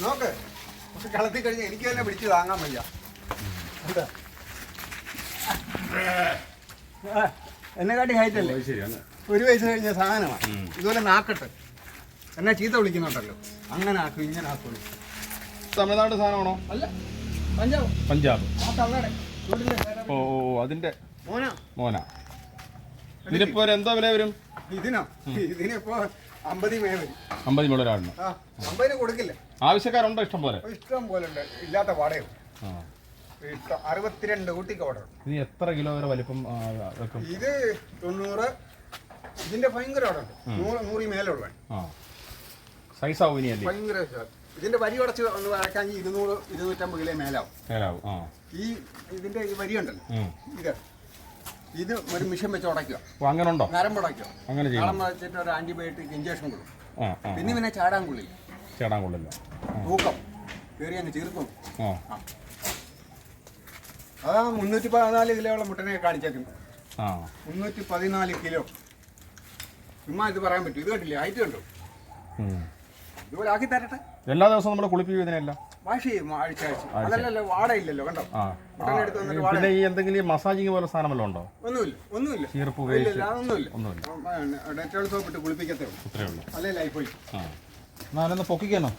നോക്ക് കളത്തി കഴിഞ്ഞ് എനിക്ക് തന്നെ പിടിച്ച് താങ്ങാൻ വയ്യ. എന്നെക്കാട്ടി ഹൈറ്റ് അല്ലേ? 1 വയസ്സ് കഴിഞ്ഞ സാധനമാണ്. ഇതുപോലെ നാക്കട്ടെ എന്നെ ചീത്ത വിളിക്കുന്നുണ്ടല്ലോ. അങ്ങനെ ആക്കും ഇങ്ങനെ ആക്കും. തമിഴ്നാട് സാധനമാണോ? അല്ല, പഞ്ചാബ്. പഞ്ചാബ്. ആ തള്ളടെ ഓ അതിന്റെ മോന. ഇതിനിപ്പോ എന്തോ വില വരും? ഇതിനിപ്പോ 50 മേ വരും. 50 മുതൽ ഒരാളിന്. 50 കൊടുക്കില്ല. ആവശ്യക്കാരുണ്ടോ? ഇഷ്ടം പോലെ. ഇഷ്ടം പോലെ ഉണ്ട്. ഇല്ലാത്ത പാടയോ. 62 ഊട്ടിക്ക് ഓർഡർ. ഇത് എത്ര കിലോ വരെ വലിപ്പം വെക്കും? ഇത് 90. ഇതിന്റെ ഭയങ്കര ഓർഡർ ഉണ്ട്. 100 മേലുള്ള സൈസ് ആവും ഇനി. ഭയങ്കര ഇതിന്റെ വരി ഉടച്ച് ഒന്ന് വരയ്ക്കാൻ 200 250 കിലോ മേലാവും. ഈ ഇതിന്റെ ഈ വരി ഉണ്ടല്ലോ, ഇത് ഒരു മിഷൻ വെച്ച് ഉടയ്ക്കുക. അങ്ങനെ ഉണ്ടോ? നരം ഉടയ്ക്കുക. അങ്ങനെ കളം വെച്ചിട്ട് ഒരു ആന്റിബയോട്ടിക് ഇഞ്ചക്ഷൻ കൊടുക്കും. പിന്നെ ചാടാൻ കൊള്ളില്ല. തൂക്കം കയറി അങ്ങ് ചീർക്കും. അതാ 314 കിലോയുള്ള മുട്ടനെ കാണിച്ചേക്കുന്നത്. 314 കിലോ. ചുമ്മാ ഇത് പറയാൻ പറ്റും. ഇത് കണ്ടില്ലേ, ഹൈറ്റ് കണ്ടോ? ഇതുപോലെ ആക്കി തരട്ടെ. എല്ലാ ദിവസവും നമ്മൾ കുളിപ്പിക്കും ഇതിനെല്ലാം. വാഷ് ചെയ്യും ആഴ്ച. അതല്ലല്ലോ, വാടയില്ലല്ലോ. കണ്ടോ? പിന്നെ ഈ എന്തെങ്കിലും മസാജിങ് പോലെ സാധനം വല്ലതും ഉണ്ടോ? ഒന്നുമില്ല. ചീർപ്പ് ഡെറ്റോൾ സോപ്പ് ഇട്ട് കുളിപ്പിക്കത്തേ ഉള്ളൂ. അല്ലേ ലൈഫ് പോയി. നാലൊന്ന് പൊക്കിക്കാനോ?